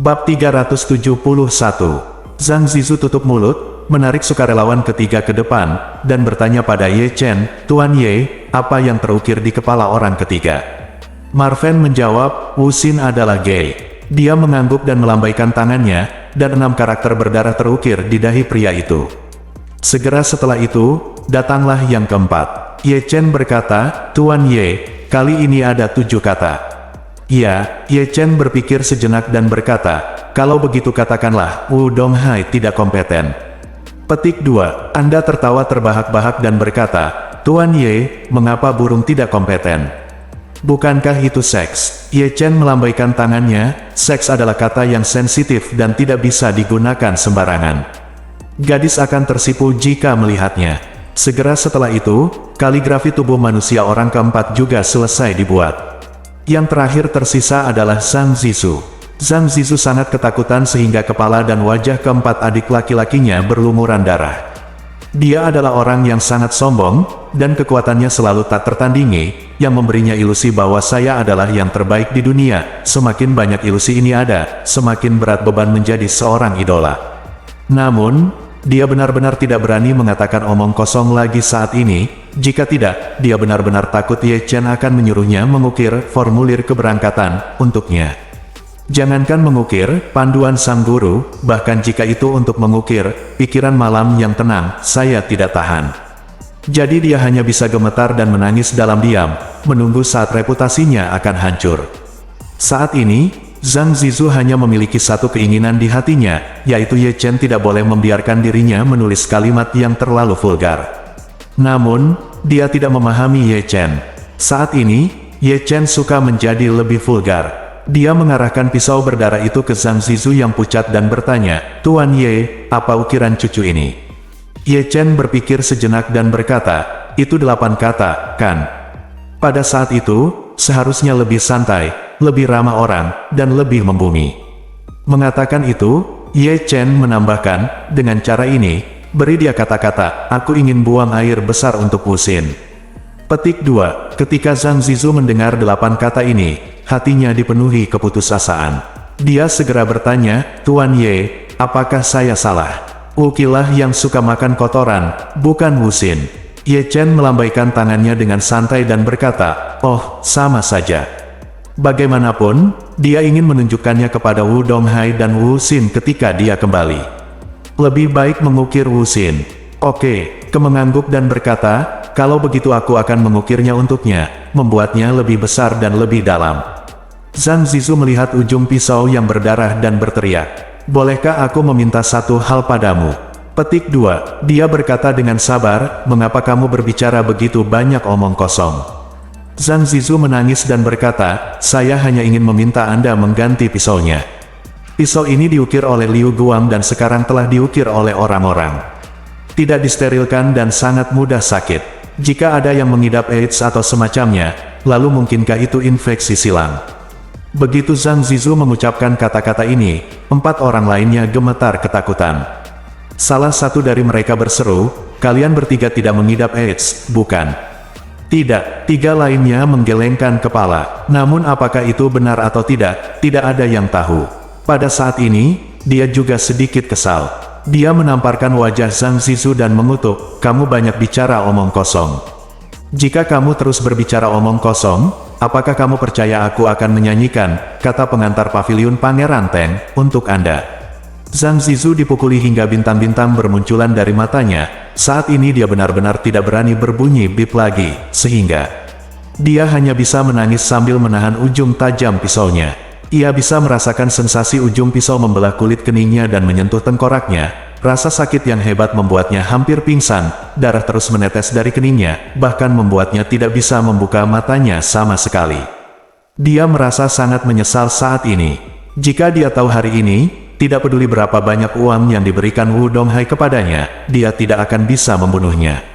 Bab 371. Zhang Zizu tutup mulut, menarik sukarelawan ketiga ke depan, dan bertanya pada Ye Chen, "Tuan Ye, apa yang terukir di kepala orang ketiga?" Marven menjawab, "Wu Xin adalah gay." Dia mengangguk dan melambaikan tangannya, dan 6 karakter berdarah terukir di dahi pria itu. Segera setelah itu, datanglah yang keempat. Ye Chen berkata, "Tuan Ye, kali ini ada 7 kata." Ya, Ye Chen berpikir sejenak dan berkata, "Kalau begitu katakanlah, Wu Donghai tidak kompeten." Petik 2. Anda tertawa terbahak-bahak dan berkata, "Tuan Ye, mengapa burung tidak kompeten? Bukankah itu seks?" Ye Chen melambaikan tangannya, "Seks adalah kata yang sensitif dan tidak bisa digunakan sembarangan. Gadis akan tersipu jika melihatnya." Segera setelah itu, kaligrafi tubuh manusia orang keempat juga selesai dibuat. Yang terakhir tersisa adalah Zhang Zizu. Zhang Zizu sangat ketakutan sehingga kepala dan wajah keempat adik laki-lakinya berlumuran darah. Dia adalah orang yang sangat sombong, dan kekuatannya selalu tak tertandingi, yang memberinya ilusi bahwa saya adalah yang terbaik di dunia. Semakin banyak ilusi ini ada, semakin berat beban menjadi seorang idola. Namun, dia benar-benar tidak berani mengatakan omong kosong lagi saat ini. Jika tidak, dia benar-benar takut Ye Chen akan menyuruhnya mengukir formulir keberangkatan untuknya. Jangankan mengukir panduan sang guru, bahkan jika itu untuk mengukir pikiran malam yang tenang, saya tidak tahan. Jadi dia hanya bisa gemetar dan menangis dalam diam, menunggu saat reputasinya akan hancur. Saat ini, Zhang Zizu hanya memiliki satu keinginan di hatinya, yaitu Ye Chen tidak boleh membiarkan dirinya menulis kalimat yang terlalu vulgar. Namun, dia tidak memahami Ye Chen. Saat ini, Ye Chen suka menjadi lebih vulgar. Dia mengarahkan pisau berdarah itu ke Zhang Zizu yang pucat dan bertanya, "Tuan Ye, apa ukiran cucu ini?" Ye Chen berpikir sejenak dan berkata, "Itu 8 kata, kan?" Pada saat itu, seharusnya lebih santai, lebih ramah orang, dan lebih membumi. Mengatakan itu, Ye Chen menambahkan, "Dengan cara ini, beri dia kata-kata, aku ingin buang air besar untuk Wu Xin." Petik 2. Ketika Zhang Zizu mendengar 8 kata ini, hatinya dipenuhi keputusasaan. Dia segera bertanya, "Tuan Ye, apakah saya salah? Ukilah yang suka makan kotoran, bukan Wu Xin." Ye Chen melambaikan tangannya dengan santai dan berkata, "Oh, sama saja." Bagaimanapun, dia ingin menunjukkannya kepada Wu Donghai dan Wu Xin ketika dia kembali. Lebih baik mengukir Wu Xin. Oke, mengangguk dan berkata, "Kalau begitu aku akan mengukirnya untuknya, membuatnya lebih besar dan lebih dalam." Zhang Zizu melihat ujung pisau yang berdarah dan berteriak, "Bolehkah aku meminta satu hal padamu?" Petik 2. Dia berkata dengan sabar, "Mengapa kamu berbicara begitu banyak omong kosong?" Zhang Zizu menangis dan berkata, "Saya hanya ingin meminta Anda mengganti pisaunya. Pisau ini diukir oleh Liu Guang dan sekarang telah diukir oleh orang-orang. Tidak disterilkan dan sangat mudah sakit. Jika ada yang mengidap AIDS atau semacamnya, lalu mungkinkah itu infeksi silang?" Begitu Zhang Zizu mengucapkan kata-kata ini, 4 orang lainnya gemetar ketakutan. Salah satu dari mereka berseru, "Kalian bertiga tidak mengidap AIDS, bukan?" "Tidak." 3 lainnya menggelengkan kepala. Namun apakah itu benar atau tidak, tidak ada yang tahu. Pada saat ini, dia juga sedikit kesal. Dia menamparkan wajah Zhang Zizu dan mengutuk, "Kamu banyak bicara omong kosong. Jika kamu terus berbicara omong kosong, apakah kamu percaya aku akan menyanyikan kata pengantar paviliun Pangeran Teng untuk Anda?" Zhang Zizu dipukuli hingga bintang-bintang bermunculan dari matanya. Saat ini dia benar-benar tidak berani berbunyi bip lagi, sehingga dia hanya bisa menangis sambil menahan ujung tajam pisaunya. Ia bisa merasakan sensasi ujung pisau membelah kulit keningnya dan menyentuh tengkoraknya. Rasa sakit yang hebat membuatnya hampir pingsan, darah terus menetes dari keningnya, bahkan membuatnya tidak bisa membuka matanya sama sekali. Dia merasa sangat menyesal saat ini. Jika dia tahu hari ini, tidak peduli berapa banyak uang yang diberikan Wu Donghai kepadanya, dia tidak akan bisa membunuhnya.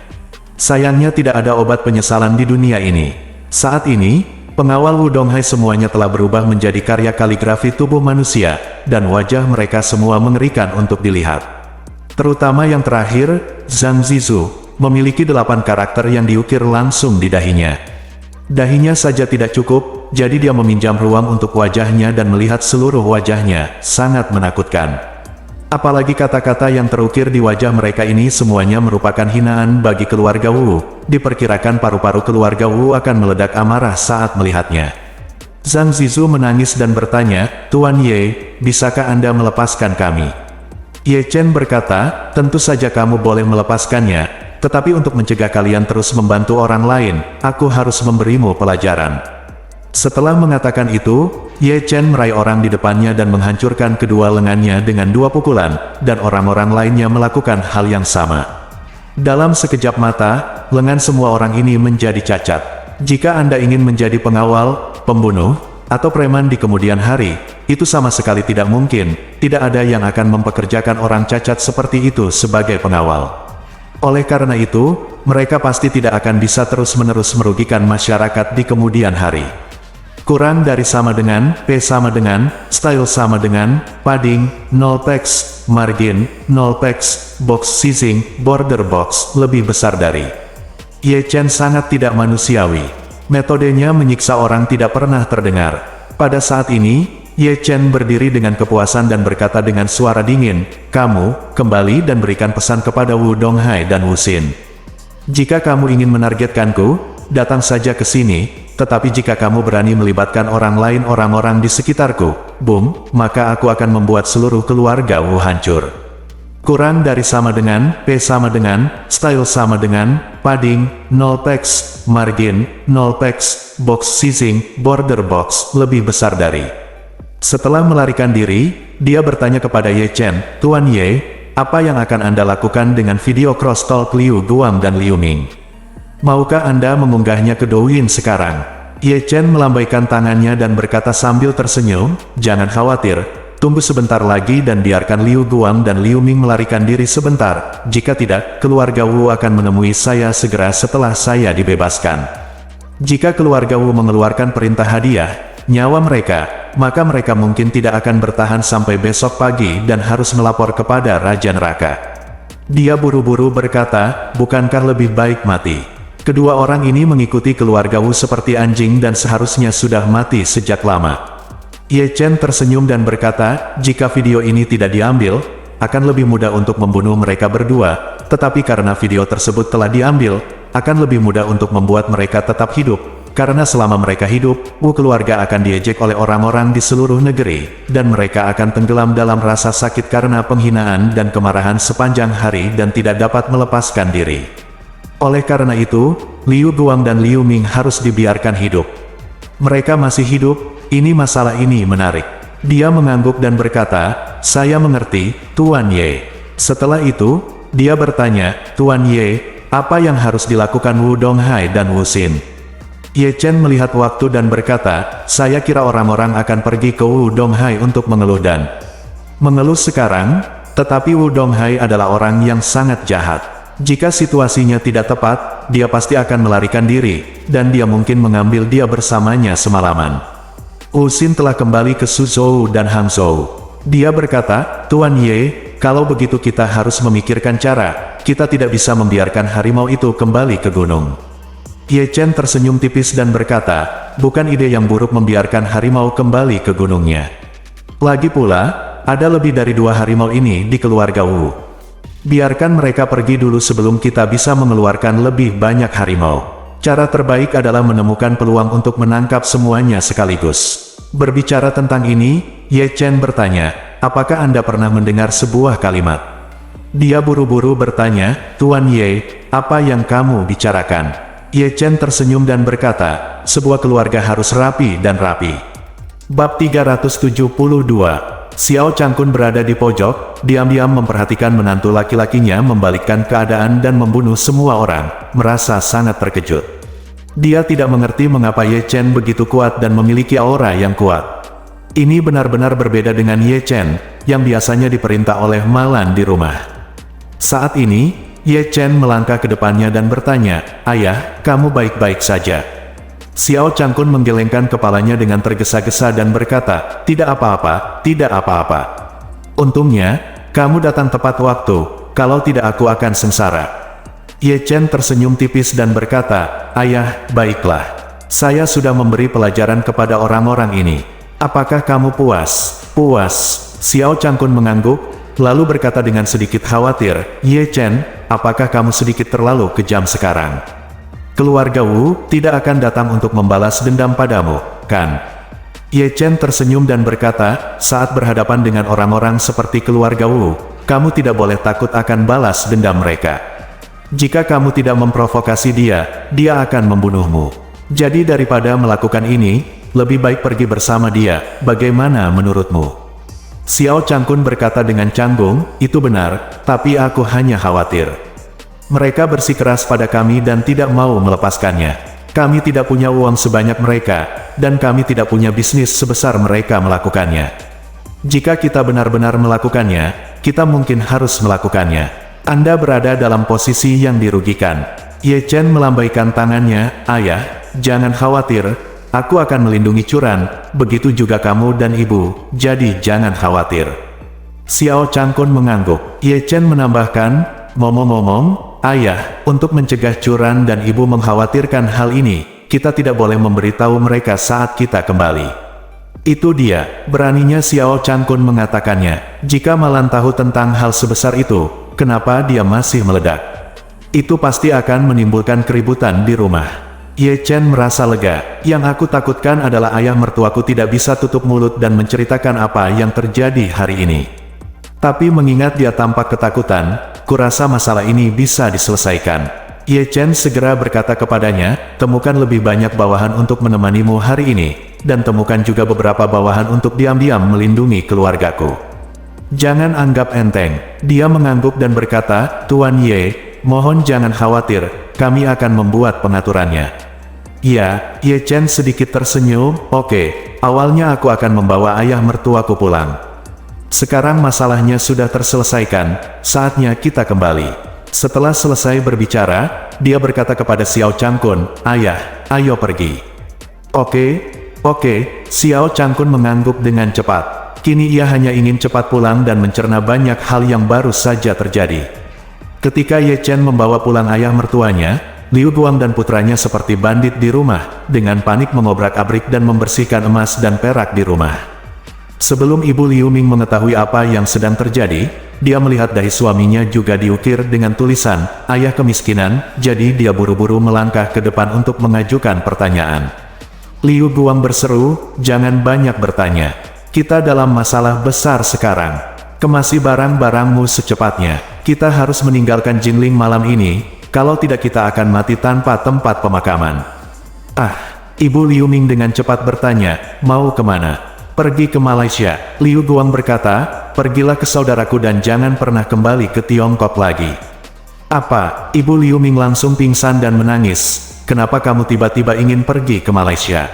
Sayangnya tidak ada obat penyesalan di dunia ini. Saat ini, pengawal Wu Donghai semuanya telah berubah menjadi karya kaligrafi tubuh manusia, dan wajah mereka semua mengerikan untuk dilihat. Terutama yang terakhir, Zhang Zizu, memiliki 8 karakter yang diukir langsung di dahinya. Dahinya saja tidak cukup, jadi dia meminjam ruang untuk wajahnya dan melihat seluruh wajahnya, sangat menakutkan. Apalagi kata-kata yang terukir di wajah mereka ini semuanya merupakan hinaan bagi keluarga Wu. Diperkirakan paru-paru keluarga Wu akan meledak amarah saat melihatnya. Zhang Zizu menangis dan bertanya, "Tuan Ye, bisakah Anda melepaskan kami?" Ye Chen berkata, "Tentu saja kamu boleh melepaskannya, tetapi untuk mencegah kalian terus membantu orang lain, aku harus memberimu pelajaran." Setelah mengatakan itu, Ye Chen meraih orang di depannya dan menghancurkan kedua lengannya dengan 2 pukulan, dan orang-orang lainnya melakukan hal yang sama. Dalam sekejap mata, lengan semua orang ini menjadi cacat. Jika Anda ingin menjadi pengawal, pembunuh, atau preman di kemudian hari, itu sama sekali tidak mungkin. Tidak ada yang akan mempekerjakan orang cacat seperti itu sebagai pengawal. Oleh karena itu, mereka pasti tidak akan bisa terus-menerus merugikan masyarakat di kemudian hari. Kurang dari sama dengan, P sama dengan, style sama dengan, padding, 0 teks, margin, 0 teks, box sizing, border box, lebih besar dari. Ye Chen sangat tidak manusiawi. Metodenya menyiksa orang tidak pernah terdengar. Pada saat ini, Ye Chen berdiri dengan kepuasan dan berkata dengan suara dingin, "Kamu, kembali dan berikan pesan kepada Wu Donghai dan Wu Xin. Jika kamu ingin menargetkanku, datang saja ke sini. Tetapi jika kamu berani melibatkan orang lain orang-orang di sekitarku, boom, maka aku akan membuat seluruh keluarga Wu hancur." Kurang dari sama dengan, P sama dengan, style sama dengan, padding, 0 teks, margin, 0 teks, box sizing, border box, lebih besar dari. Setelah melarikan diri, dia bertanya kepada Ye Chen, "Tuan Ye, apa yang akan Anda lakukan dengan video crosstalk Liu Guang dan Liu Ming? Maukah Anda mengunggahnya ke Douyin sekarang?" Ye Chen melambaikan tangannya dan berkata sambil tersenyum, "Jangan khawatir, tunggu sebentar lagi dan biarkan Liu Guang dan Liu Ming melarikan diri sebentar. Jika tidak, keluarga Wu akan menemui saya segera setelah saya dibebaskan. Jika keluarga Wu mengeluarkan perintah hadiah, nyawa mereka, maka mereka mungkin tidak akan bertahan sampai besok pagi dan harus melapor kepada Raja Neraka." Dia buru-buru berkata, "Bukankah lebih baik mati?" Kedua orang ini mengikuti keluarga Wu seperti anjing dan seharusnya sudah mati sejak lama. Ye Chen tersenyum dan berkata, "Jika video ini tidak diambil, akan lebih mudah untuk membunuh mereka berdua, tetapi karena video tersebut telah diambil, akan lebih mudah untuk membuat mereka tetap hidup, karena selama mereka hidup, Wu keluarga akan diejek oleh orang-orang di seluruh negeri, dan mereka akan tenggelam dalam rasa sakit karena penghinaan dan kemarahan sepanjang hari dan tidak dapat melepaskan diri. Oleh karena itu, Liu Guang dan Liu Ming harus dibiarkan hidup. Mereka masih hidup, ini masalah ini menarik." Dia mengangguk dan berkata, "Saya mengerti, Tuan Ye." Setelah itu, dia bertanya, "Tuan Ye, apa yang harus dilakukan Wu Donghai dan Wu Xin?" Ye Chen melihat waktu dan berkata, "Saya kira orang-orang akan pergi ke Wu Donghai untuk mengeluh dan mengeluh sekarang, tetapi Wu Donghai adalah orang yang sangat jahat. Jika situasinya tidak tepat, dia pasti akan melarikan diri, dan dia mungkin mengambil dia bersamanya semalaman." Wu Xin telah kembali ke Suzhou dan Hangzhou. Dia berkata, "Tuan Ye, kalau begitu kita harus memikirkan cara, kita tidak bisa membiarkan harimau itu kembali ke gunung." Ye Chen tersenyum tipis dan berkata, "Bukan ide yang buruk membiarkan harimau kembali ke gunungnya. Lagi pula, ada lebih dari 2 harimau ini di keluarga Wu. Biarkan mereka pergi dulu sebelum kita bisa mengeluarkan lebih banyak harimau. Cara terbaik adalah menemukan peluang untuk menangkap semuanya sekaligus." Berbicara tentang ini, Ye Chen bertanya, "Apakah Anda pernah mendengar sebuah kalimat?" Dia buru-buru bertanya, "Tuan Ye, apa yang kamu bicarakan?" Ye Chen tersenyum dan berkata, "Sebuah keluarga harus rapi dan rapi." Bab 372. Xiao Changkun berada di pojok, diam-diam memperhatikan menantu laki-lakinya membalikkan keadaan dan membunuh semua orang, merasa sangat terkejut. Dia tidak mengerti mengapa Ye Chen begitu kuat dan memiliki aura yang kuat. Ini benar-benar berbeda dengan Ye Chen, yang biasanya diperintah oleh Malan di rumah. Saat ini, Ye Chen melangkah ke depannya dan bertanya, "Ayah, kamu baik-baik saja?" Xiao Changkun menggelengkan kepalanya dengan tergesa-gesa dan berkata, "Tidak apa-apa, tidak apa-apa. Untungnya, kamu datang tepat waktu, kalau tidak aku akan sengsara." Ye Chen tersenyum tipis dan berkata, "Ayah, baiklah. Saya sudah memberi pelajaran kepada orang-orang ini. Apakah kamu puas? Puas. Xiao Changkun mengangguk, lalu berkata dengan sedikit khawatir, Ye Chen, apakah kamu sedikit terlalu kejam sekarang? Keluarga Wu tidak akan datang untuk membalas dendam padamu, kan? Ye Chen tersenyum dan berkata, saat berhadapan dengan orang-orang seperti keluarga Wu, kamu tidak boleh takut akan balas dendam mereka. Jika kamu tidak memprovokasi dia, dia akan membunuhmu. Jadi daripada melakukan ini, lebih baik pergi bersama dia, bagaimana menurutmu? Xiao Changkun berkata dengan canggung, itu benar, tapi aku hanya khawatir. Mereka bersikeras pada kami dan tidak mau melepaskannya. Kami tidak punya uang sebanyak mereka, dan kami tidak punya bisnis sebesar mereka melakukannya. Jika kita benar-benar melakukannya, kita mungkin harus melakukannya. Anda berada dalam posisi yang dirugikan. Ye Chen melambaikan tangannya, ayah, jangan khawatir, aku akan melindungi Curan, begitu juga kamu dan ibu, jadi jangan khawatir. Xiao Changkun mengangguk. Ye Chen menambahkan, ngomong-ngomong, ayah, untuk mencegah Curan dan ibu mengkhawatirkan hal ini, kita tidak boleh memberitahu mereka saat kita kembali. Itu dia, beraninya Xiao Changkun mengatakannya. Jika Malan tahu tentang hal sebesar itu, kenapa dia masih meledak? Itu pasti akan menimbulkan keributan di rumah. Ye Chen merasa lega. Yang aku takutkan adalah ayah mertuaku tidak bisa tutup mulut dan menceritakan apa yang terjadi hari ini. Tapi mengingat dia tampak ketakutan, kurasa masalah ini bisa diselesaikan. Ye Chen segera berkata kepadanya, temukan lebih banyak bawahan untuk menemanimu hari ini, dan temukan juga beberapa bawahan untuk diam-diam melindungi keluargaku. Jangan anggap enteng. Dia mengangguk dan berkata, Tuan Ye, mohon jangan khawatir, kami akan membuat pengaturannya. Ya, Ye Chen sedikit tersenyum, oke, awalnya aku akan membawa ayah mertuaku pulang. Sekarang masalahnya sudah terselesaikan, saatnya kita kembali. Setelah selesai berbicara, dia berkata kepada Xiao Changkun, ayah, ayo pergi. Oke, Xiao Changkun mengangguk dengan cepat. Kini ia hanya ingin cepat pulang dan mencerna banyak hal yang baru saja terjadi. Ketika Ye Chen membawa pulang ayah mertuanya, Liu Guang dan putranya seperti bandit di rumah, dengan panik mengobrak-abrik dan membersihkan emas dan perak di rumah. Sebelum Ibu Liu Ming mengetahui apa yang sedang terjadi, dia melihat dahi suaminya juga diukir dengan tulisan, ayah kemiskinan, jadi dia buru-buru melangkah ke depan untuk mengajukan pertanyaan. Liu Guang berseru, jangan banyak bertanya. Kita dalam masalah besar sekarang. Kemasi barang-barangmu secepatnya. Kita harus meninggalkan Jinling malam ini, kalau tidak kita akan mati tanpa tempat pemakaman. Ibu Liu Ming dengan cepat bertanya, mau kemana? Pergi ke Malaysia. Liu Guang berkata, pergilah ke saudaraku dan jangan pernah kembali ke Tiongkok lagi. Apa? Ibu Liu Ming langsung pingsan dan menangis. Kenapa kamu tiba-tiba ingin pergi ke Malaysia?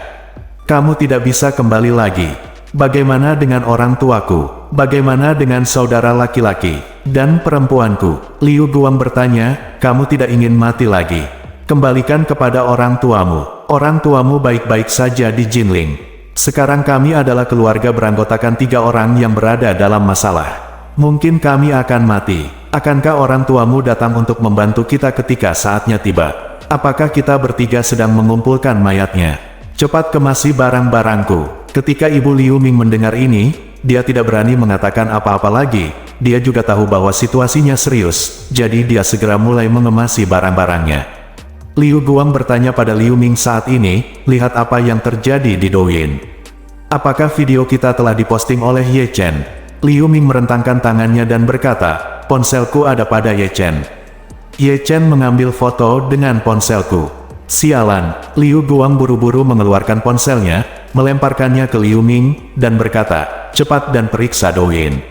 Kamu tidak bisa kembali lagi. Bagaimana dengan orang tuaku? Bagaimana dengan saudara laki-laki dan perempuanku? Liu Guang bertanya, kamu tidak ingin mati lagi. Kembalikan kepada orang tuamu. Orang tuamu baik-baik saja di Jinling. Sekarang kami adalah keluarga beranggotakan 3 orang yang berada dalam masalah. Mungkin kami akan mati. Akankah orang tuamu datang untuk membantu kita ketika saatnya tiba? Apakah kita bertiga sedang mengumpulkan mayatnya? Cepat kemasi barang-barangku. Ketika Ibu Liu Ming mendengar ini, dia tidak berani mengatakan apa-apa lagi. Dia juga tahu bahwa situasinya serius, jadi dia segera mulai mengemasi barang-barangnya. Liu Guang bertanya pada Liu Ming saat ini, lihat apa yang terjadi di Douyin. Apakah video kita telah diposting oleh Ye Chen? Liu Ming merentangkan tangannya dan berkata, ponselku ada pada Ye Chen. Ye Chen mengambil foto dengan ponselku. Sialan, Liu Guang buru-buru mengeluarkan ponselnya, melemparkannya ke Liu Ming, dan berkata, cepat dan periksa Douyin.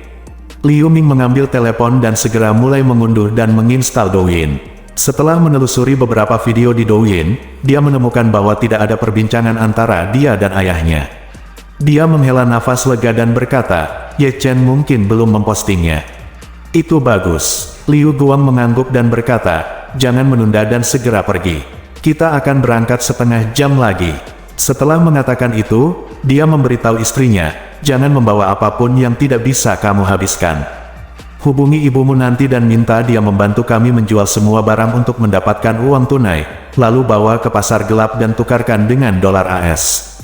Liu Ming mengambil telepon dan segera mulai mengunduh dan menginstal Douyin. Setelah menelusuri beberapa video di Douyin, dia menemukan bahwa tidak ada perbincangan antara dia dan ayahnya. Dia menghela nafas lega dan berkata, Ye Chen mungkin belum mempostingnya. Itu bagus. Liu Guang mengangguk dan berkata, jangan menunda dan segera pergi. Kita akan berangkat setengah jam lagi. Setelah mengatakan itu, dia memberitahu istrinya, jangan membawa apapun yang tidak bisa kamu habiskan. Hubungi ibumu nanti dan minta dia membantu kami menjual semua barang untuk mendapatkan uang tunai. lalu bawa ke pasar gelap dan tukarkan dengan dolar AS.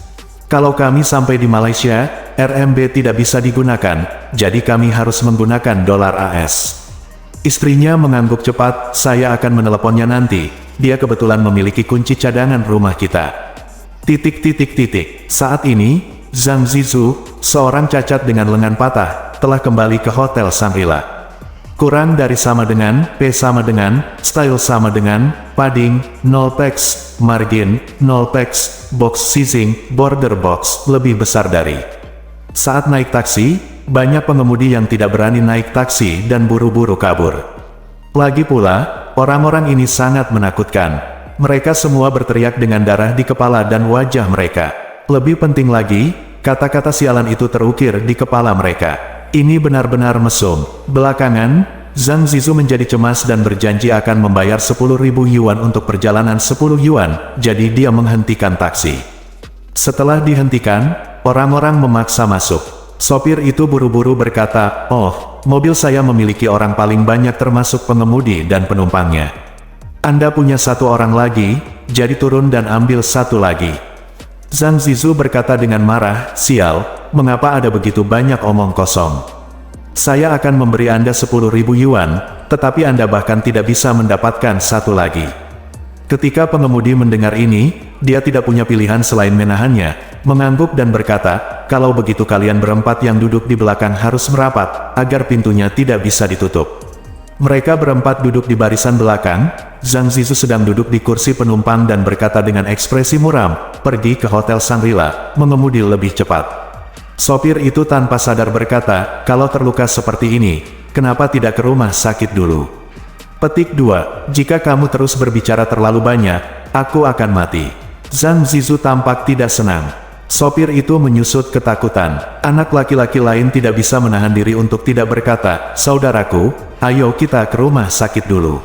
Kalau kami sampai di Malaysia, RMB tidak bisa digunakan, jadi kami harus menggunakan dolar AS. Istrinya mengangguk cepat, saya akan meneleponnya nanti, dia kebetulan memiliki kunci cadangan rumah kita. Saat ini, Zhang Zizu, seorang cacat dengan lengan patah, telah kembali ke Hotel Shangri-La. Kurang dari sama dengan, P sama dengan, style sama dengan, padding, 0 px, margin, 0 px, box sizing, border box, lebih besar dari. Saat naik taksi, banyak pengemudi yang tidak berani naik taksi dan buru-buru kabur. Lagi pula, orang-orang ini sangat menakutkan. Mereka semua berteriak dengan darah di kepala dan wajah mereka. Lebih penting lagi, kata-kata sialan itu terukir di kepala mereka. Ini benar-benar mesum. Belakangan, Zhang Zizu menjadi cemas dan berjanji akan membayar 10.000 yuan untuk perjalanan 10 yuan, jadi dia menghentikan taksi. Setelah dihentikan, orang-orang memaksa masuk. Sopir itu buru-buru berkata, "Oh, mobil saya memiliki orang paling banyak termasuk pengemudi dan penumpangnya. Anda punya satu orang lagi, jadi turun dan ambil satu lagi." Zhang Zizu berkata dengan marah, "Sial, mengapa ada begitu banyak omong kosong? Saya akan memberi Anda 10.000 yuan, tetapi Anda bahkan tidak bisa mendapatkan satu lagi." Ketika pengemudi mendengar ini, dia tidak punya pilihan selain menahannya, mengangguk dan berkata, "Kalau begitu kalian berempat yang duduk di belakang harus merapat, agar pintunya tidak bisa ditutup." Mereka berempat duduk di barisan belakang. Zhang Zizu sedang duduk di kursi penumpang dan berkata dengan ekspresi muram, "Pergi ke Hotel Shangri-La, mengemudi lebih cepat." Sopir itu tanpa sadar berkata, "Kalau terluka seperti ini, kenapa tidak ke rumah sakit dulu?" Petik 2. Jika kamu terus berbicara terlalu banyak, aku akan mati. Zhang Zizu tampak tidak senang. Sopir itu menyusut ketakutan. Anak laki-laki lain tidak bisa menahan diri untuk tidak berkata, "Saudaraku, ayo kita ke rumah sakit dulu.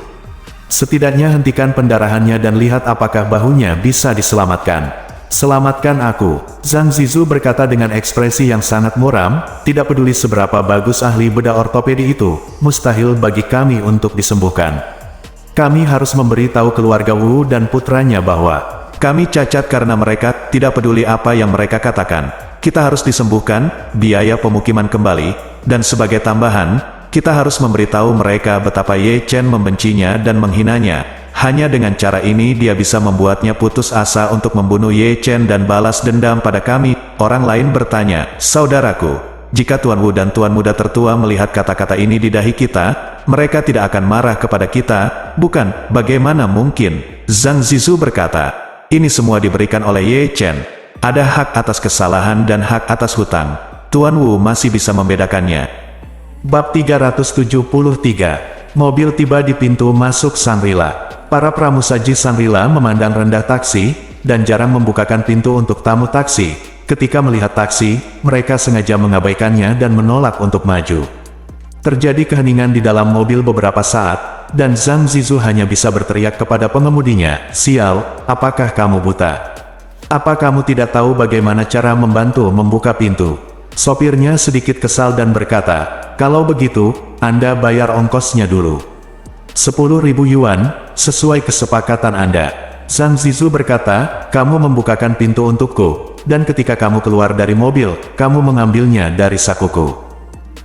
Setidaknya hentikan pendarahannya dan lihat apakah bahunya bisa diselamatkan. Selamatkan aku." Zhang Zizu berkata dengan ekspresi yang sangat muram, "Tidak peduli seberapa bagus ahli bedah ortopedi itu, mustahil bagi kami untuk disembuhkan. Kami harus memberitahu keluarga Wu dan putranya bahwa kami cacat karena mereka tidak peduli apa yang mereka katakan. Kita harus disembuhkan, biaya pemukiman kembali, dan sebagai tambahan, kita harus memberitahu mereka betapa Ye Chen membencinya dan menghinanya. Hanya dengan cara ini dia bisa membuatnya putus asa untuk membunuh Ye Chen dan balas dendam pada kami." Orang lain bertanya, "Saudaraku, jika Tuan Wu dan Tuan Muda tertua melihat kata-kata ini di dahi kita, mereka tidak akan marah kepada kita, bukan? Bagaimana mungkin?" Zhang Zizu berkata, "Ini semua diberikan oleh Ye Chen. Ada hak atas kesalahan dan hak atas hutang. Tuan Wu masih bisa membedakannya." Bab 373. Mobil tiba di pintu masuk Shangri-La. Para pramusaji Shangri-La memandang rendah taksi, dan jarang membukakan pintu untuk tamu taksi. Ketika melihat taksi, mereka sengaja mengabaikannya dan menolak untuk maju. Terjadi keheningan di dalam mobil beberapa saat, dan Zhang Zizu hanya bisa berteriak kepada pengemudinya, "Sial, apakah kamu buta? Apa kamu tidak tahu bagaimana cara membantu membuka pintu?" Sopirnya sedikit kesal dan berkata, "Kalau begitu, Anda bayar ongkosnya dulu. 10.000 yuan, sesuai kesepakatan Anda." Zhang Zizu berkata, "Kamu membukakan pintu untukku, dan ketika kamu keluar dari mobil, kamu mengambilnya dari sakuku.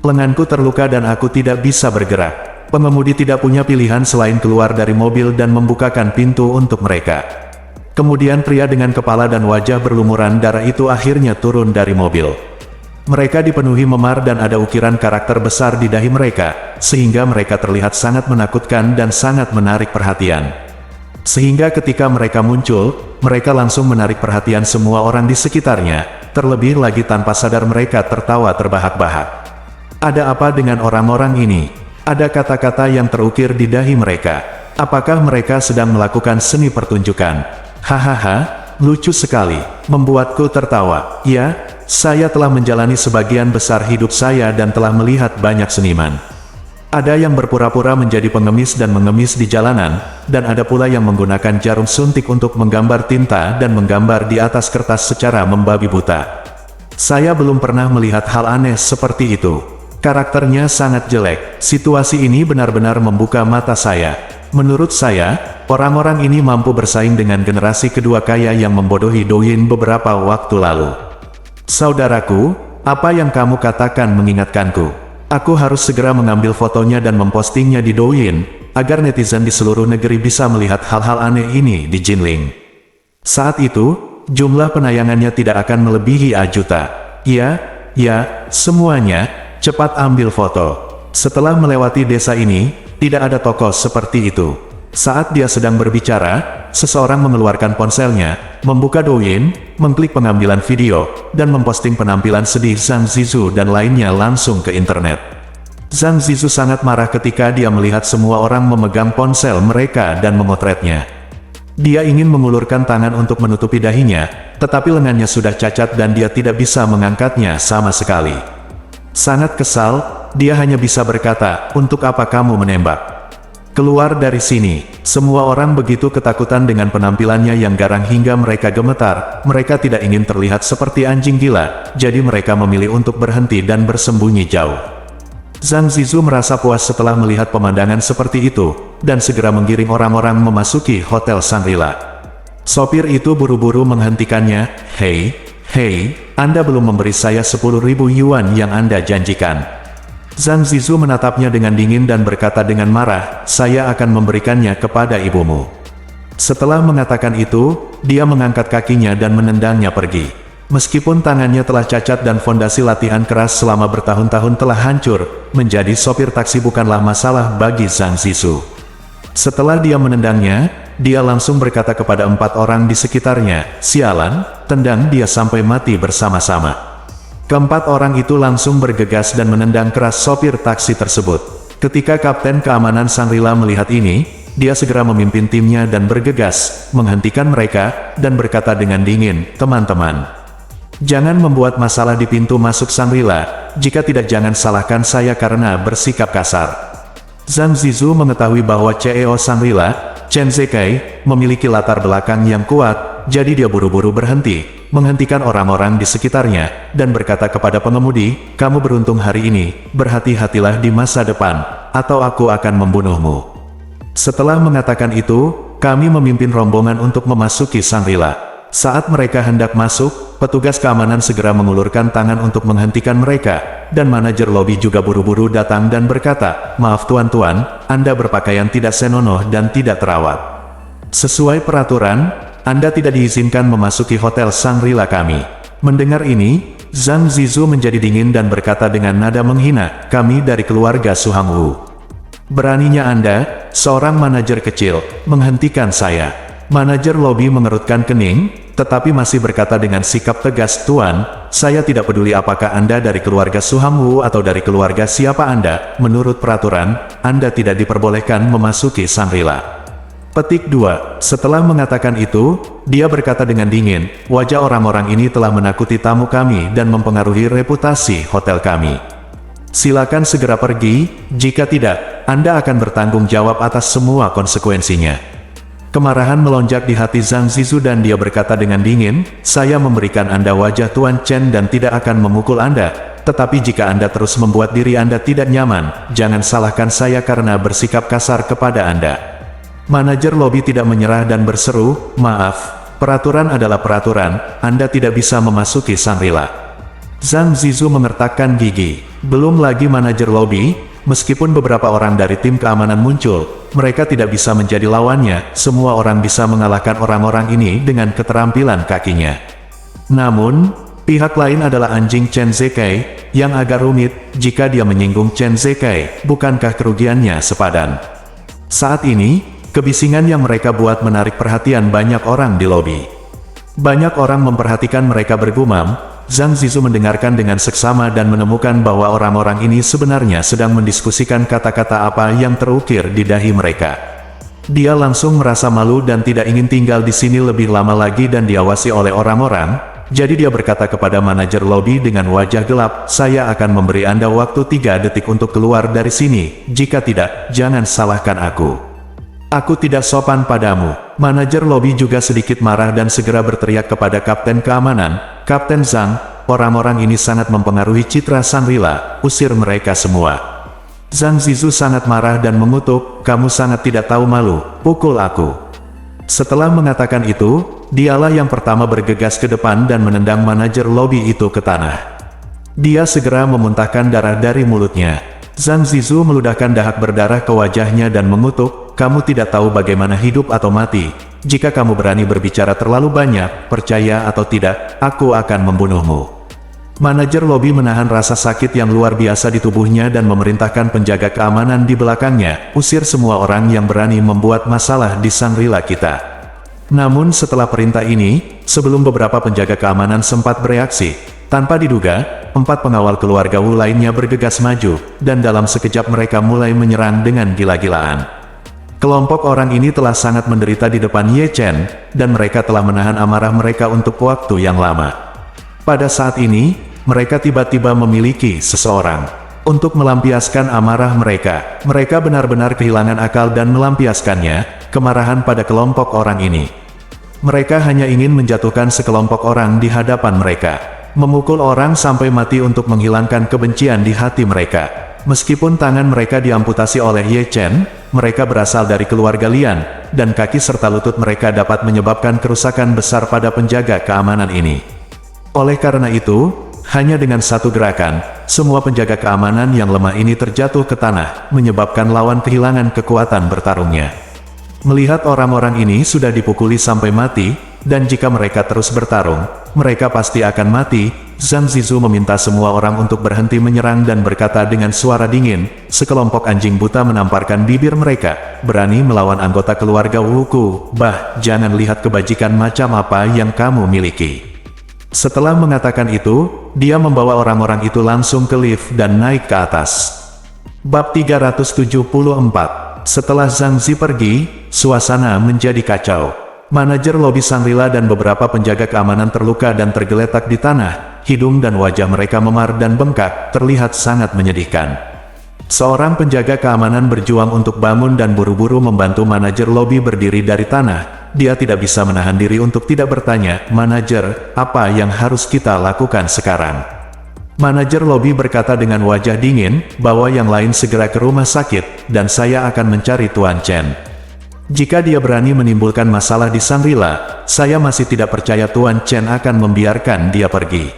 Lenganku terluka dan aku tidak bisa bergerak." Pengemudi tidak punya pilihan selain keluar dari mobil dan membukakan pintu untuk mereka. Kemudian pria dengan kepala dan wajah berlumuran darah itu akhirnya turun dari mobil. Mereka dipenuhi memar dan ada ukiran karakter besar di dahi mereka, sehingga mereka terlihat sangat menakutkan dan sangat menarik perhatian. Sehingga ketika mereka muncul, mereka langsung menarik perhatian semua orang di sekitarnya, terlebih lagi tanpa sadar mereka tertawa terbahak-bahak. Ada apa dengan orang-orang ini? Ada kata-kata yang terukir di dahi mereka. Apakah mereka sedang melakukan seni pertunjukan? Hahaha, lucu sekali, membuatku tertawa. Ya, saya telah menjalani sebagian besar hidup saya dan telah melihat banyak seniman. Ada yang berpura-pura menjadi pengemis dan mengemis di jalanan, dan ada pula yang menggunakan jarum suntik untuk menggambar tinta dan menggambar di atas kertas secara membabi buta. Saya belum pernah melihat hal aneh seperti itu. Karakternya sangat jelek. Situasi ini benar-benar membuka mata saya. Menurut saya, orang-orang ini mampu bersaing dengan generasi kedua kaya yang membodohi Douyin beberapa waktu lalu. Saudaraku, apa yang kamu katakan mengingatkanku. Aku harus segera mengambil fotonya dan mempostingnya di Douyin, agar netizen di seluruh negeri bisa melihat hal-hal aneh ini di Jinling. Saat itu, jumlah penayangannya tidak akan melebihi A juta. Ya, semuanya, cepat ambil foto. Setelah melewati desa ini, tidak ada toko seperti itu. Saat dia sedang berbicara, seseorang mengeluarkan ponselnya, membuka Douyin, mengklik pengambilan video, dan memposting penampilan sedih Zhang Zizu dan lainnya langsung ke internet. Zhang Zizu sangat marah ketika dia melihat semua orang memegang ponsel mereka dan memotretnya. Dia ingin mengulurkan tangan untuk menutupi dahinya, tetapi lengannya sudah cacat dan dia tidak bisa mengangkatnya sama sekali. Sangat kesal, dia hanya bisa berkata, "Untuk apa kamu menembak? Keluar dari sini." Semua orang begitu ketakutan dengan penampilannya yang garang hingga mereka gemetar. Mereka tidak ingin terlihat seperti anjing gila, jadi mereka memilih untuk berhenti dan bersembunyi jauh. Zhang Zizu merasa puas setelah melihat pemandangan seperti itu, dan segera menggiring orang-orang memasuki Hotel Shangri-La. Sopir itu buru-buru menghentikannya. Hei, Anda belum memberi saya 10.000 yuan yang Anda janjikan." Zhang Zizu menatapnya dengan dingin dan berkata dengan marah, "Saya akan memberikannya kepada ibumu." Setelah mengatakan itu, dia mengangkat kakinya dan menendangnya pergi. Meskipun tangannya telah cacat dan fondasi latihan keras selama bertahun-tahun telah hancur, menjadi sopir taksi bukanlah masalah bagi Zhang Zizu. Setelah dia menendangnya, dia langsung berkata kepada 4 orang di sekitarnya, "Sialan, tendang dia sampai mati bersama-sama." Keempat orang itu langsung bergegas dan menendang keras sopir taksi tersebut. Ketika Kapten Keamanan Shangri-La melihat ini, dia segera memimpin timnya dan bergegas, menghentikan mereka, dan berkata dengan dingin, "Teman-teman, jangan membuat masalah di pintu masuk Shangri-La, jika tidak jangan salahkan saya karena bersikap kasar." Zhang Zizu mengetahui bahwa CEO Shangri-La, Chen Zekai, memiliki latar belakang yang kuat, jadi dia buru-buru berhenti, menghentikan orang-orang di sekitarnya, dan berkata kepada pengemudi, "Kamu beruntung hari ini, berhati-hatilah di masa depan, atau aku akan membunuhmu." Setelah mengatakan itu, kami memimpin rombongan untuk memasuki Shangri-La. Saat mereka hendak masuk, petugas keamanan segera mengulurkan tangan untuk menghentikan mereka, dan manajer lobi juga buru-buru datang dan berkata, "Maaf tuan-tuan, Anda berpakaian tidak senonoh dan tidak terawat. Sesuai peraturan, Anda tidak diizinkan memasuki Hotel Shangri-La kami." Mendengar ini, Zhang Zizu menjadi dingin dan berkata dengan nada menghina, "Kami dari keluarga Su Hangwu. Beraninya Anda, seorang manajer kecil, menghentikan saya?" Manajer lobi mengerutkan kening, tetapi masih berkata dengan sikap tegas, "Tuan, saya tidak peduli apakah Anda dari keluarga Su Hangwu atau dari keluarga siapa Anda, menurut peraturan, Anda tidak diperbolehkan memasuki Shangri-La." Petik 2. Setelah mengatakan itu, dia berkata dengan dingin, "Wajah orang-orang ini telah menakuti tamu kami dan mempengaruhi reputasi hotel kami. Silakan segera pergi, jika tidak, Anda akan bertanggung jawab atas semua konsekuensinya." Kemarahan melonjak di hati Zhang Zizu dan dia berkata dengan dingin, "Saya memberikan Anda wajah Tuan Chen dan tidak akan memukul Anda, tetapi jika Anda terus membuat diri Anda tidak nyaman, jangan salahkan saya karena bersikap kasar kepada Anda." Manajer lobi tidak menyerah dan berseru, "Maaf, peraturan adalah peraturan, Anda tidak bisa memasuki Shangri-La." Zhang Zizu mengertakkan gigi. Belum lagi manajer lobi, meskipun beberapa orang dari tim keamanan muncul, mereka tidak bisa menjadi lawannya. Semua orang bisa mengalahkan orang-orang ini dengan keterampilan kakinya. Namun, pihak lain adalah anjing Chen Zekai, yang agak rumit, jika dia menyinggung Chen Zekai, bukankah kerugiannya sepadan? Saat ini, kebisingan yang mereka buat menarik perhatian banyak orang di lobi. Banyak orang memperhatikan mereka bergumam. Zhang Zizu mendengarkan dengan seksama dan menemukan bahwa orang-orang ini sebenarnya sedang mendiskusikan kata-kata apa yang terukir di dahi mereka. Dia langsung merasa malu dan tidak ingin tinggal di sini lebih lama lagi dan diawasi oleh orang-orang, jadi dia berkata kepada manajer lobi dengan wajah gelap, "Saya akan memberi Anda waktu 3 detik untuk keluar dari sini, jika tidak, jangan salahkan aku. Aku tidak sopan padamu." Manajer lobi juga sedikit marah dan segera berteriak kepada Kapten Keamanan, "Kapten Zhang, orang-orang ini sangat mempengaruhi citra Shangri-La, usir mereka semua." Zhang Zizu sangat marah dan mengutuk, kamu sangat tidak tahu malu, pukul aku." Setelah mengatakan itu, dialah yang pertama bergegas ke depan dan menendang manajer lobi itu ke tanah. Dia segera memuntahkan darah dari mulutnya. Zhang Zizu meludahkan dahak berdarah ke wajahnya dan mengutuk, "Kamu tidak tahu bagaimana hidup atau mati. Jika kamu berani berbicara terlalu banyak, percaya atau tidak, aku akan membunuhmu." Manajer lobi menahan rasa sakit yang luar biasa di tubuhnya dan memerintahkan penjaga keamanan di belakangnya, "Usir semua orang yang berani membuat masalah di Shangri-La kita." Namun setelah perintah ini, sebelum beberapa penjaga keamanan sempat bereaksi, tanpa diduga, 4 pengawal keluarga Wu lainnya bergegas maju, dan dalam sekejap mereka mulai menyerang dengan gila-gilaan. Kelompok orang ini telah sangat menderita di depan Ye Chen, dan mereka telah menahan amarah mereka untuk waktu yang lama. Pada saat ini, mereka tiba-tiba memiliki seseorang. Untuk melampiaskan amarah mereka, mereka benar-benar kehilangan akal dan melampiaskannya, kemarahan pada kelompok orang ini. Mereka hanya ingin menjatuhkan sekelompok orang di hadapan mereka, memukul orang sampai mati untuk menghilangkan kebencian di hati mereka. Meskipun tangan mereka diamputasi oleh Ye Chen, mereka berasal dari keluarga Lian, dan kaki serta lutut mereka dapat menyebabkan kerusakan besar pada penjaga keamanan ini. Oleh karena itu, hanya dengan satu gerakan, semua penjaga keamanan yang lemah ini terjatuh ke tanah, menyebabkan lawan kehilangan kekuatan bertarungnya. Melihat orang-orang ini sudah dipukuli sampai mati, dan jika mereka terus bertarung, mereka pasti akan mati, Zhang Zizu meminta semua orang untuk berhenti menyerang dan berkata dengan suara dingin, "Sekelompok anjing buta menamparkan bibir mereka, berani melawan anggota keluarga Wuku, jangan lihat kebajikan macam apa yang kamu miliki." Setelah mengatakan itu, dia membawa orang-orang itu langsung ke lift dan naik ke atas. Bab 374. Setelah Zhang Zi pergi, suasana menjadi kacau. Manajer lobi Shangri-La dan beberapa penjaga keamanan terluka dan tergeletak di tanah, hidung dan wajah mereka memar dan bengkak, terlihat sangat menyedihkan. Seorang penjaga keamanan berjuang untuk bangun dan buru-buru membantu manajer lobi berdiri dari tanah. Dia tidak bisa menahan diri untuk tidak bertanya, "Manajer, apa yang harus kita lakukan sekarang?" Manajer lobi berkata dengan wajah dingin, "Bawa yang lain segera ke rumah sakit, dan saya akan mencari Tuan Chen. Jika dia berani menimbulkan masalah di Shangri-La, saya masih tidak percaya Tuan Chen akan membiarkan dia pergi."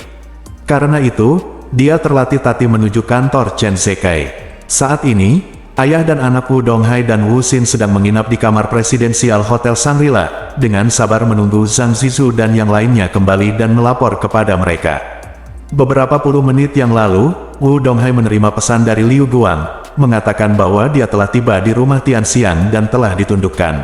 Karena itu, dia terlatih-tatih menuju kantor Chen Zekai. Saat ini, ayah dan anak Wu Donghai dan Wu Xin sedang menginap di kamar presidensial Hotel Shangri-La, dengan sabar menunggu Zhang Zizu dan yang lainnya kembali dan melapor kepada mereka. Beberapa puluh menit yang lalu, Wu Donghai menerima pesan dari Liu Guang, mengatakan bahwa dia telah tiba di rumah Tian Xiang dan telah ditundukkan.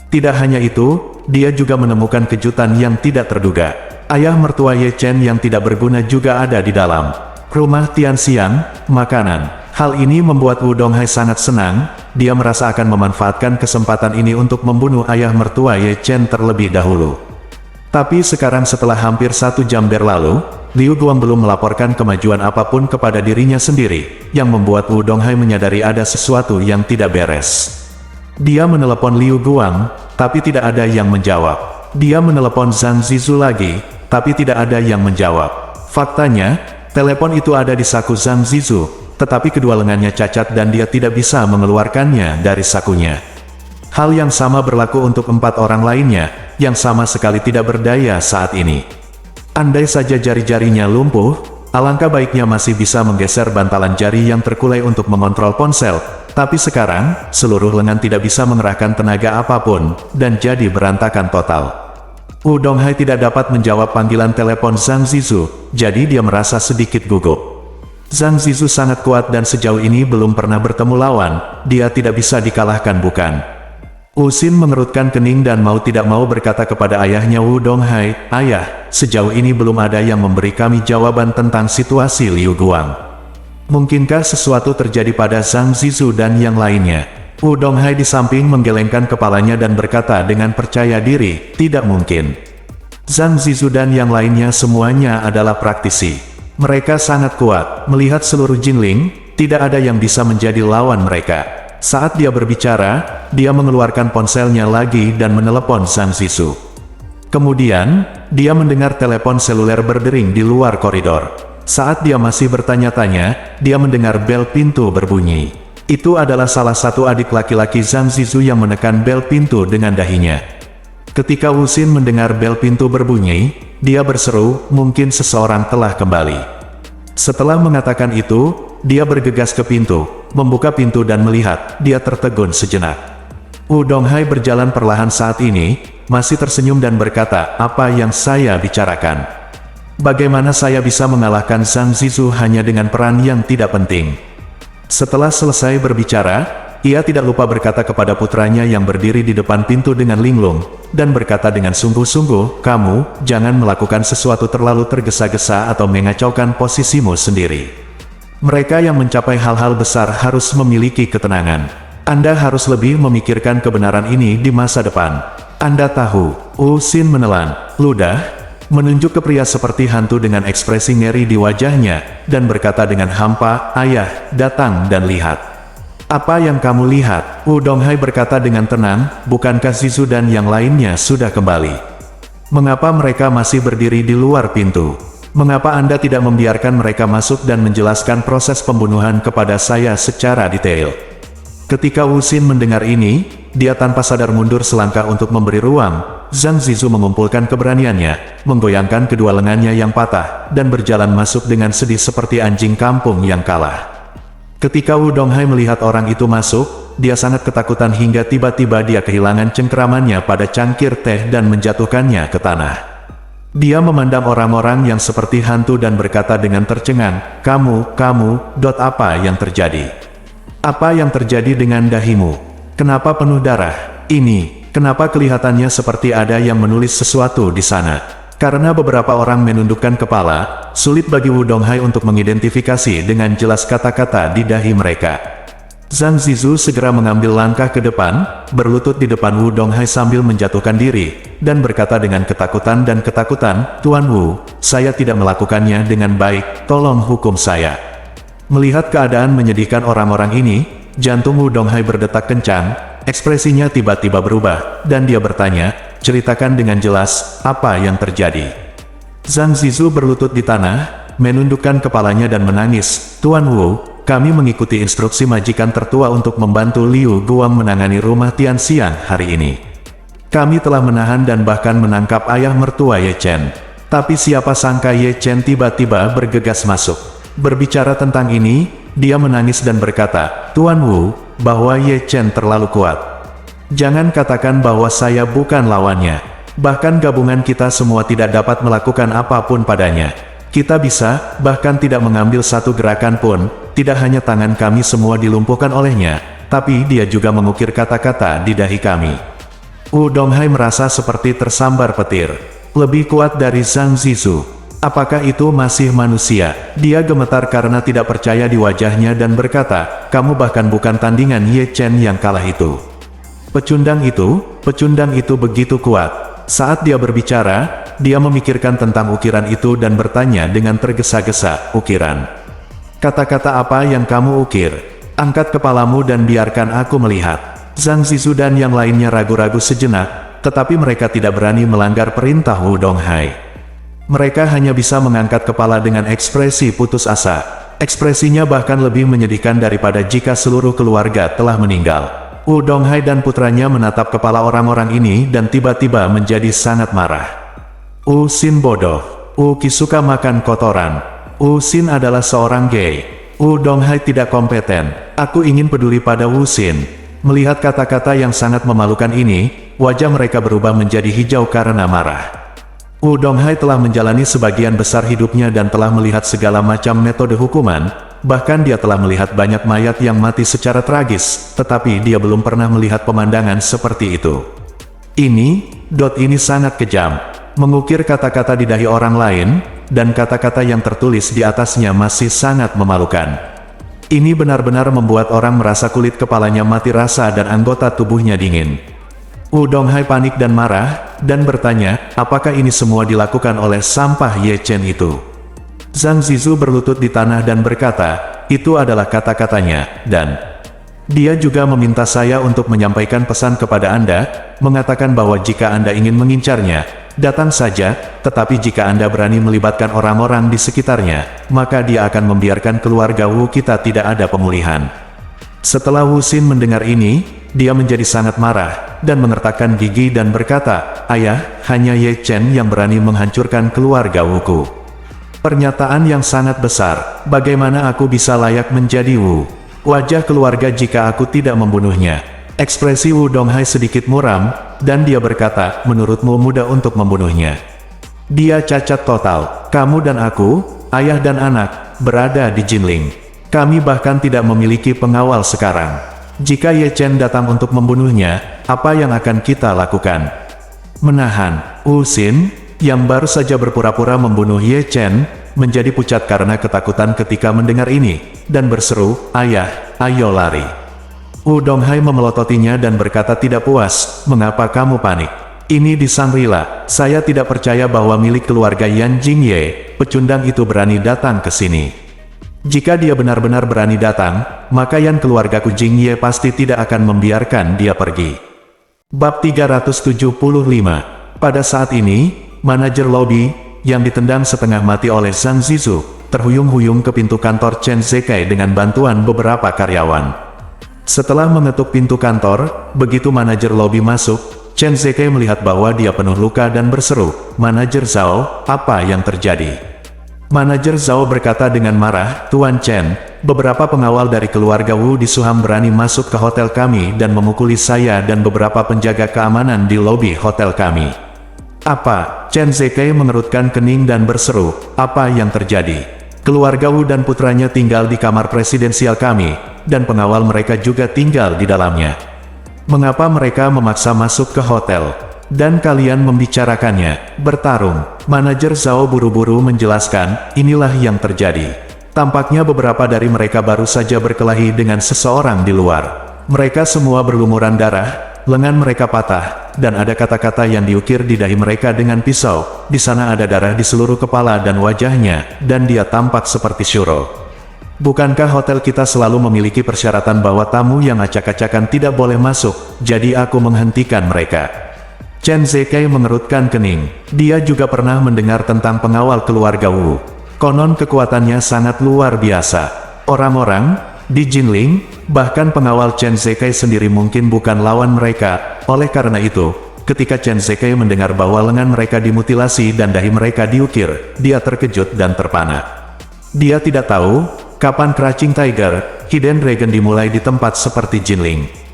Tidak hanya itu, dia juga menemukan kejutan yang tidak terduga. Ayah mertua Ye Chen yang tidak berguna juga ada di dalam rumah Tian Xiang, makanan. Hal ini membuat Wu Donghai sangat senang, dia merasa akan memanfaatkan kesempatan ini untuk membunuh ayah mertua Ye Chen terlebih dahulu. Tapi sekarang setelah hampir 1 jam berlalu, Liu Guang belum melaporkan kemajuan apapun kepada dirinya sendiri, yang membuat Wu Donghai menyadari ada sesuatu yang tidak beres. Dia menelepon Liu Guang, tapi tidak ada yang menjawab. Dia menelepon Zhang Zizu lagi, tapi tidak ada yang menjawab. Faktanya, telepon itu ada di saku Zhang Zizu, tetapi kedua lengannya cacat dan dia tidak bisa mengeluarkannya dari sakunya. Hal yang sama berlaku untuk 4 orang lainnya, yang sama sekali tidak berdaya saat ini. Andai saja jari-jarinya lumpuh, alangkah baiknya masih bisa menggeser bantalan jari yang terkulai untuk mengontrol ponsel, tapi sekarang, seluruh lengan tidak bisa mengerahkan tenaga apapun, dan jadi berantakan total. Wu Donghai tidak dapat menjawab panggilan telepon Zhang Zizu, jadi dia merasa sedikit gugup. Zhang Zizu sangat kuat dan sejauh ini belum pernah bertemu lawan, dia tidak bisa dikalahkan bukan? Wu Xin mengerutkan kening dan mau tidak mau berkata kepada ayahnya Wu Donghai, "Ayah, sejauh ini belum ada yang memberi kami jawaban tentang situasi Liu Guang. Mungkinkah sesuatu terjadi pada Zhang Zizu dan yang lainnya?" Wu Donghai di samping menggelengkan kepalanya dan berkata dengan percaya diri, "Tidak mungkin. Zhang Zizu dan yang lainnya semuanya adalah praktisi. Mereka sangat kuat, melihat seluruh Jinling, tidak ada yang bisa menjadi lawan mereka." Saat dia berbicara, dia mengeluarkan ponselnya lagi dan menelepon Zhang Zizu. Kemudian, dia mendengar telepon seluler berdering di luar koridor. Saat dia masih bertanya-tanya, dia mendengar bel pintu berbunyi. Itu adalah salah satu adik laki-laki Zhang Zizu yang menekan bel pintu dengan dahinya. Ketika Wu Xin mendengar bel pintu berbunyi, dia berseru, mungkin seseorang telah kembali. Setelah mengatakan itu, dia bergegas ke pintu, membuka pintu dan melihat, dia tertegun sejenak. Wu Donghai berjalan perlahan saat ini, masih tersenyum dan berkata, apa yang saya bicarakan? Bagaimana saya bisa mengalahkan Zhang Zizu hanya dengan peran yang tidak penting? Setelah selesai berbicara, ia tidak lupa berkata kepada putranya yang berdiri di depan pintu dengan linglung, dan berkata dengan sungguh-sungguh, kamu, jangan melakukan sesuatu terlalu tergesa-gesa atau mengacaukan posisimu sendiri. Mereka yang mencapai hal-hal besar harus memiliki ketenangan. Anda harus lebih memikirkan kebenaran ini di masa depan. Anda tahu, Wu Xin menelan ludah, menunjuk ke pria seperti hantu dengan ekspresi ngeri di wajahnya, dan berkata dengan hampa, ayah, datang dan lihat. Apa yang kamu lihat? Wu Donghai berkata dengan tenang, bukankah Zizu dan yang lainnya sudah kembali? Mengapa mereka masih berdiri di luar pintu? Mengapa Anda tidak membiarkan mereka masuk dan menjelaskan proses pembunuhan kepada saya secara detail? Ketika Wu Xin mendengar ini, dia tanpa sadar mundur selangkah untuk memberi ruang. Zhang Zizu mengumpulkan keberaniannya, menggoyangkan kedua lengannya yang patah, dan berjalan masuk dengan sedih seperti anjing kampung yang kalah. Ketika Wu Donghai melihat orang itu masuk, dia sangat ketakutan hingga tiba-tiba dia kehilangan cengkeramannya pada cangkir teh dan menjatuhkannya ke tanah. Dia memandang orang-orang yang seperti hantu dan berkata dengan tercengang, kamu, apa yang terjadi? Apa yang terjadi dengan dahimu? Kenapa penuh darah? Ini, kenapa kelihatannya seperti ada yang menulis sesuatu di sana? Karena beberapa orang menundukkan kepala, sulit bagi Wu Donghai untuk mengidentifikasi dengan jelas kata-kata di dahi mereka. Zhang Zizu segera mengambil langkah ke depan, berlutut di depan Wu Donghai sambil menjatuhkan diri, dan berkata dengan ketakutan, Tuan Wu, saya tidak melakukannya dengan baik, tolong hukum saya. Melihat keadaan menyedihkan orang-orang ini, jantung Wu Donghai berdetak kencang, ekspresinya tiba-tiba berubah, dan dia bertanya, ceritakan dengan jelas, apa yang terjadi? Zhang Zizu berlutut di tanah, menundukkan kepalanya dan menangis, Tuan Wu, kami mengikuti instruksi majikan tertua untuk membantu Liu Guang menangani rumah Tianxian hari ini. Kami telah menahan dan bahkan menangkap ayah mertua Ye Chen. Tapi siapa sangka Ye Chen tiba-tiba bergegas masuk. Berbicara tentang ini, dia menangis dan berkata, Tuan Wu, bahwa Ye Chen terlalu kuat. Jangan katakan bahwa saya bukan lawannya. Bahkan gabungan kita semua tidak dapat melakukan apapun padanya. Kita bisa, bahkan tidak mengambil satu gerakan pun, tidak hanya tangan kami semua dilumpuhkan olehnya, tapi dia juga mengukir kata-kata di dahi kami. Wu Donghai merasa seperti tersambar petir. Lebih kuat dari Zhang Zizu. Apakah itu masih manusia? Dia gemetar karena tidak percaya di wajahnya dan berkata, kamu bahkan bukan tandingan Ye Chen yang kalah itu. Pecundang itu begitu kuat. Saat dia berbicara, dia memikirkan tentang ukiran itu dan bertanya dengan tergesa-gesa, ukiran. Kata-kata apa yang kamu ukir? Angkat kepalamu dan biarkan aku melihat. Zhang Zizu dan yang lainnya ragu-ragu sejenak, tetapi mereka tidak berani melanggar perintah Wu Donghai. Mereka hanya bisa mengangkat kepala dengan ekspresi putus asa. Ekspresinya bahkan lebih menyedihkan daripada jika seluruh keluarga telah meninggal. Wu Donghai dan putranya menatap kepala orang-orang ini dan tiba-tiba menjadi sangat marah. Wu Xin bodoh. Wu Qi suka makan kotoran. Wu Xin adalah seorang gay. Wu Donghai tidak kompeten. Aku ingin peduli pada Wu Xin. Melihat kata-kata yang sangat memalukan ini, wajah mereka berubah menjadi hijau karena marah. Wu Donghai telah menjalani sebagian besar hidupnya dan telah melihat segala macam metode hukuman, bahkan dia telah melihat banyak mayat yang mati secara tragis, tetapi dia belum pernah melihat pemandangan seperti itu. Ini sangat kejam. Mengukir kata-kata di dahi orang lain, dan kata-kata yang tertulis di atasnya masih sangat memalukan. Ini benar-benar membuat orang merasa kulit kepalanya mati rasa dan anggota tubuhnya dingin. Wu Donghai panik dan marah, dan bertanya, apakah ini semua dilakukan oleh sampah Ye Chen itu? Zhang Zizu berlutut di tanah dan berkata, itu adalah kata-katanya, dan dia juga meminta saya untuk menyampaikan pesan kepada Anda, mengatakan bahwa jika Anda ingin mengincarnya, datang saja, tetapi jika Anda berani melibatkan orang-orang di sekitarnya, maka dia akan membiarkan keluarga Wu kita tidak ada pemulihan. Setelah Wu Xin mendengar ini, dia menjadi sangat marah, dan mengertakkan gigi dan berkata, "Ayah, hanya Ye Chen yang berani menghancurkan keluarga Wuku. Pernyataan yang sangat besar, bagaimana aku bisa layak menjadi Wu? Wajah keluarga jika aku tidak membunuhnya." Ekspresi Wu Donghai sedikit muram, dan dia berkata, "Menurutmu mudah untuk membunuhnya? Dia cacat total. Kamu dan aku, ayah dan anak, berada di Jinling. Kami bahkan tidak memiliki pengawal sekarang. Jika Ye Chen datang untuk membunuhnya, apa yang akan kita lakukan?" Menahan, Wu Xin, yang baru saja berpura-pura membunuh Ye Chen, menjadi pucat karena ketakutan ketika mendengar ini, dan berseru, "Ayah, ayo lari." Wu Donghai memelototinya dan berkata tidak puas, "Mengapa kamu panik? Ini di Shangri-La. Saya tidak percaya bahwa milik keluarga Yan Jingye, pecundang itu berani datang ke sini. Jika dia benar-benar berani datang, maka Yan keluargaku Jingye pasti tidak akan membiarkan dia pergi." Bab 375. Pada saat ini, manajer lobi, yang ditendang setengah mati oleh Zhang Zizu, terhuyung-huyung ke pintu kantor Chen Zekai dengan bantuan beberapa karyawan. Setelah mengetuk pintu kantor, begitu manajer lobi masuk, Chen Zekai melihat bahwa dia penuh luka dan berseru, "Manajer Zhao, apa yang terjadi?" Manajer Zhao berkata dengan marah, "Tuan Chen, beberapa pengawal dari keluarga Wu di Suham berani masuk ke hotel kami dan memukuli saya dan beberapa penjaga keamanan di lobi hotel kami." "Apa?" Chen Zekai mengerutkan kening dan berseru, "Apa yang terjadi?" "Keluarga Wu dan putranya tinggal di kamar presidensial kami, dan pengawal mereka juga tinggal di dalamnya. Mengapa mereka memaksa masuk ke hotel? Dan kalian membicarakannya, bertarung?" Manajer Zhao buru-buru menjelaskan, "Inilah yang terjadi. Tampaknya beberapa dari mereka baru saja berkelahi dengan seseorang di luar. Mereka semua berlumuran darah, lengan mereka patah, dan ada kata-kata yang diukir di dahi mereka dengan pisau. Di sana ada darah di seluruh kepala dan wajahnya, dan dia tampak seperti Shuro. Bukankah hotel kita selalu memiliki persyaratan bahwa tamu yang acak-acakan tidak boleh masuk, jadi aku menghentikan mereka." Chen Zekai mengerutkan kening. Dia juga pernah mendengar tentang pengawal keluarga Wu. Konon kekuatannya sangat luar biasa. Orang-orang di Jinling, bahkan pengawal Chen Zekai sendiri mungkin bukan lawan mereka. Oleh karena itu, ketika Chen Zekai mendengar bahwa lengan mereka dimutilasi dan dahi mereka diukir, dia terkejut dan terpana. Dia tidak tahu kapan Crouching Tiger, Hidden Dragon dimulai di tempat seperti Jinling.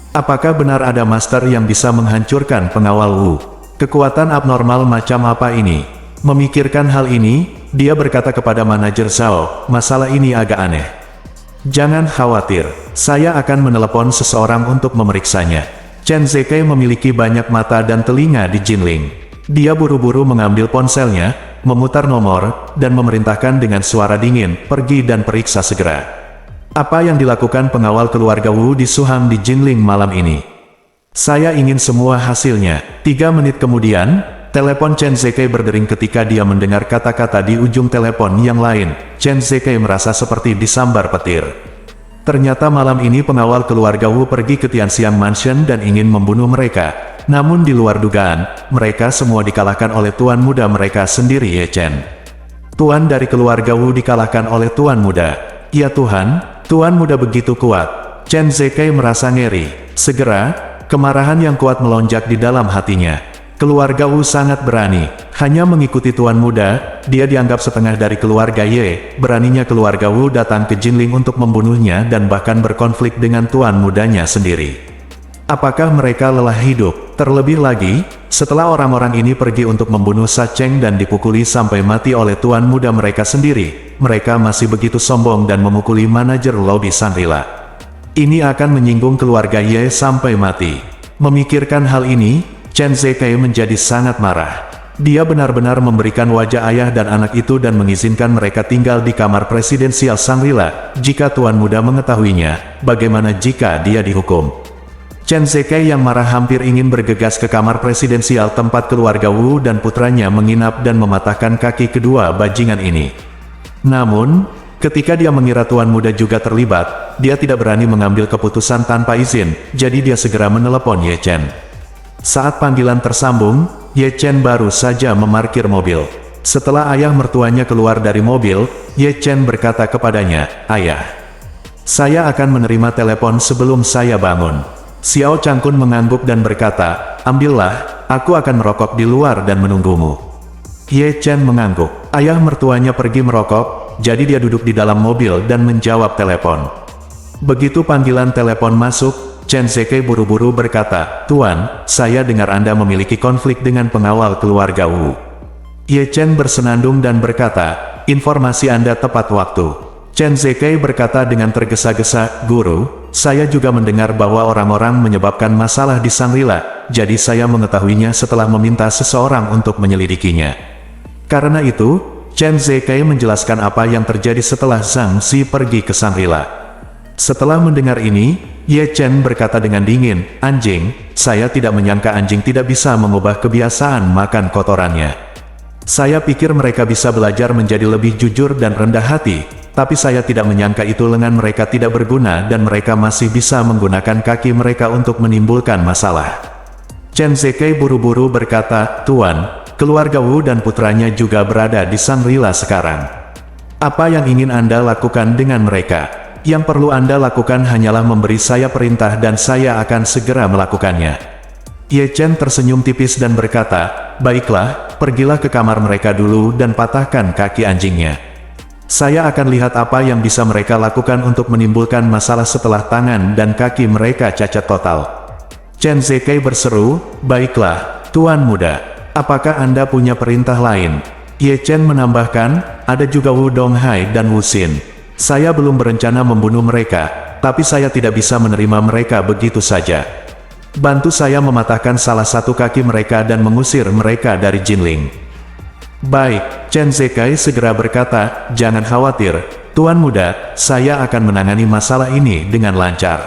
Apakah benar ada master yang bisa menghancurkan pengawal Wu? Kekuatan abnormal macam apa ini? Memikirkan hal ini, dia berkata kepada manajer Zhao, "Masalah ini agak aneh. Jangan khawatir, saya akan menelepon seseorang untuk memeriksanya." Chen Zekai memiliki banyak mata dan telinga di Jinling. Dia buru-buru mengambil ponselnya, memutar nomor, dan memerintahkan dengan suara dingin, "Pergi dan periksa segera." "Apa yang dilakukan pengawal keluarga Wu di Suham di Jinling malam ini? Saya ingin semua hasilnya." 3 menit kemudian, telepon Chen Zekai berdering ketika dia mendengar kata-kata di ujung telepon yang lain. Chen Zekai merasa seperti disambar petir. Ternyata malam ini pengawal keluarga Wu pergi ke Tianxiang Mansion dan ingin membunuh mereka. Namun di luar dugaan, mereka semua dikalahkan oleh tuan muda mereka sendiri, Ye Chen. Tuan dari keluarga Wu dikalahkan oleh tuan muda. Ya Tuhan, tuan muda begitu kuat. Chen Zekai merasa ngeri. Segera, kemarahan yang kuat melonjak di dalam hatinya. Keluarga Wu sangat berani. Hanya mengikuti tuan muda, dia dianggap setengah dari keluarga Ye. Beraninya keluarga Wu datang ke Jinling untuk membunuhnya dan bahkan berkonflik dengan tuan mudanya sendiri. Apakah mereka lelah hidup? Terlebih lagi, setelah orang-orang ini pergi untuk membunuh Sa Cheng dan dipukuli sampai mati oleh tuan muda mereka sendiri, mereka masih begitu sombong dan memukuli manajer lobi Shangri-La. Ini akan menyinggung keluarga Ye sampai mati. Memikirkan hal ini, Chen Zekai menjadi sangat marah. Dia benar-benar memberikan wajah ayah dan anak itu dan mengizinkan mereka tinggal di kamar presidensial Shangri-La. Jika tuan muda mengetahuinya, bagaimana jika dia dihukum? Chen Zekai yang marah hampir ingin bergegas ke kamar presidensial tempat keluarga Wu dan putranya menginap dan mematahkan kaki kedua bajingan ini. Namun, ketika dia mengira tuan muda juga terlibat, dia tidak berani mengambil keputusan tanpa izin, jadi dia segera menelepon Ye Chen. Saat panggilan tersambung, Ye Chen baru saja memarkir mobil. Setelah ayah mertuanya keluar dari mobil, Ye Chen berkata kepadanya, "Ayah, Saya akan menerima telepon sebelum saya bangun. Xiao Changkun mengangguk dan berkata, ambillah, aku akan merokok di luar dan menunggumu. Ye Chen mengangguk. Ayah mertuanya pergi merokok, jadi dia duduk di dalam mobil dan menjawab telepon. Begitu panggilan telepon masuk, Chen Zeke buru-buru berkata, Tuan, saya dengar Anda memiliki konflik dengan pengawal keluarga Wu. Ye Chen bersenandung dan berkata, informasi Anda tepat waktu. Chen Zeke berkata dengan tergesa-gesa, Guru, saya juga mendengar bahwa orang-orang menyebabkan masalah di Shangri-La, jadi saya mengetahuinya setelah meminta seseorang untuk menyelidikinya. Karena itu, Chen Zeke menjelaskan apa yang terjadi setelah Zhang Xi pergi ke Shangri-La. Setelah mendengar ini, Ye Chen berkata dengan dingin, anjing, saya tidak menyangka anjing tidak bisa mengubah kebiasaan makan kotorannya. Saya pikir mereka bisa belajar menjadi lebih jujur dan rendah hati, tapi saya tidak menyangka itu lengan mereka tidak berguna dan mereka masih bisa menggunakan kaki mereka untuk menimbulkan masalah. Chen Zeke buru-buru berkata, Tuan, keluarga Wu dan putranya juga berada di Shangri-La sekarang. Apa yang ingin Anda lakukan dengan mereka? Yang perlu Anda lakukan hanyalah memberi saya perintah dan saya akan segera melakukannya. Ye Chen tersenyum tipis dan berkata, baiklah, pergilah ke kamar mereka dulu dan patahkan kaki anjingnya. Saya akan lihat apa yang bisa mereka lakukan untuk menimbulkan masalah setelah tangan dan kaki mereka cacat total. Chen Zeke berseru, baiklah, Tuan Muda, apakah Anda punya perintah lain? Ye Chen menambahkan, ada juga Wu Donghai dan Wu Xin. Saya belum berencana membunuh mereka, tapi saya tidak bisa menerima mereka begitu saja. Bantu saya mematahkan salah satu kaki mereka dan mengusir mereka dari Jinling. Baik, Chen Zeke segera berkata, jangan khawatir, Tuan Muda, saya akan menangani masalah ini dengan lancar.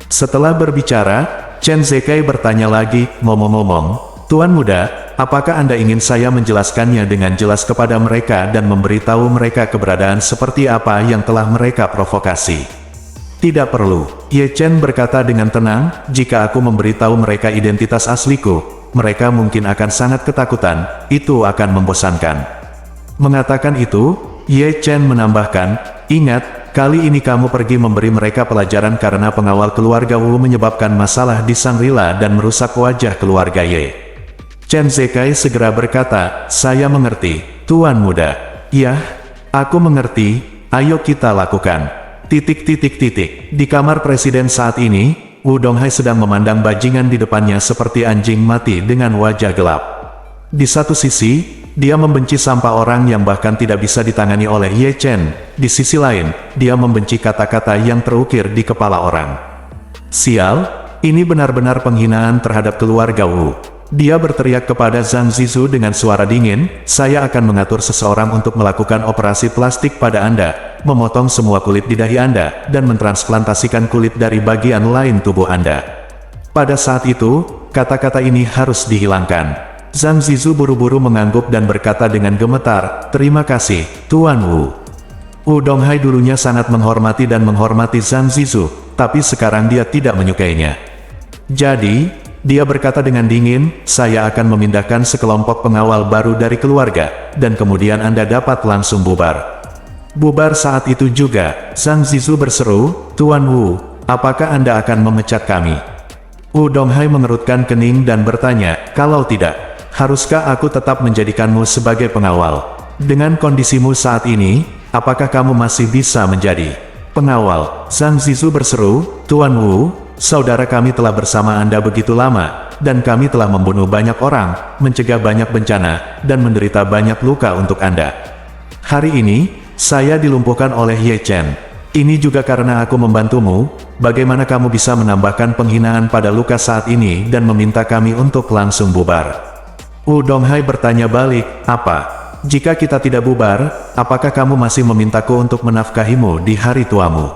Setelah berbicara, Chen Zeke bertanya lagi, ngomong-ngomong, Tuan Muda, apakah Anda ingin saya menjelaskannya dengan jelas kepada mereka dan memberitahu mereka keberadaan seperti apa yang telah mereka provokasi? Tidak perlu. Ye Chen berkata dengan tenang, jika aku memberitahu mereka identitas asliku, mereka mungkin akan sangat ketakutan, itu akan membosankan. Mengatakan itu, Ye Chen menambahkan, ingat, kali ini kamu pergi memberi mereka pelajaran karena pengawal keluarga Wu menyebabkan masalah di Shangri-La dan merusak wajah keluarga Ye. Chen Zeke segera berkata, saya mengerti, Tuan Muda. Ya, aku mengerti, ayo kita lakukan. Di kamar presiden saat ini, Wu Donghai sedang memandang bajingan di depannya seperti anjing mati dengan wajah gelap. Di satu sisi, dia membenci sampah orang yang bahkan tidak bisa ditangani oleh Ye Chen. Di sisi lain, dia membenci kata-kata yang terukir di kepala orang. Sial, ini benar-benar penghinaan terhadap keluarga Wu. Dia berteriak kepada Zhang Zizu dengan suara dingin, saya akan mengatur seseorang untuk melakukan operasi plastik pada Anda, memotong semua kulit di dahi Anda, dan mentransplantasikan kulit dari bagian lain tubuh Anda. Pada saat itu, kata-kata ini harus dihilangkan. Zhang Zizu buru-buru mengangguk dan berkata dengan gemetar, terima kasih, Tuan Wu. Wu Donghai dulunya sangat menghormati Zhang Zizu, tapi sekarang dia tidak menyukainya. Jadi, dia berkata dengan dingin, saya akan memindahkan sekelompok pengawal baru dari keluarga, dan kemudian Anda dapat langsung bubar. Bubar saat itu juga, Zhang Zizu berseru, Tuan Wu, apakah Anda akan memecat kami? Wu Donghai mengerutkan kening dan bertanya, kalau tidak, haruskah aku tetap menjadikanmu sebagai pengawal? Dengan kondisimu saat ini, apakah kamu masih bisa menjadi pengawal? Zhang Zizu berseru, Tuan Wu, saudara kami telah bersama Anda begitu lama, dan kami telah membunuh banyak orang, mencegah banyak bencana, dan menderita banyak luka untuk Anda. Hari ini, saya dilumpuhkan oleh Ye Chen. Ini juga karena aku membantumu, bagaimana kamu bisa menambahkan penghinaan pada luka saat ini dan meminta kami untuk langsung bubar? Wu Donghai bertanya balik, apa? Jika kita tidak bubar, apakah kamu masih memintaku untuk menafkahimu di hari tuamu?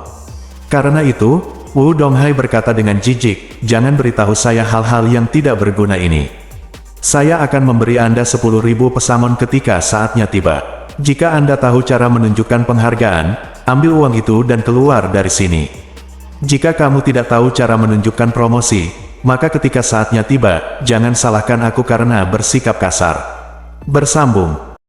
Karena itu, Wu Donghai berkata dengan jijik, jangan beritahu saya hal-hal yang tidak berguna ini. Saya akan memberi Anda 10.000 pesangon ketika saatnya tiba. Jika Anda tahu cara menunjukkan penghargaan, ambil uang itu dan keluar dari sini. Jika kamu tidak tahu cara menunjukkan promosi, maka ketika saatnya tiba, jangan salahkan aku karena bersikap kasar. Bersambung.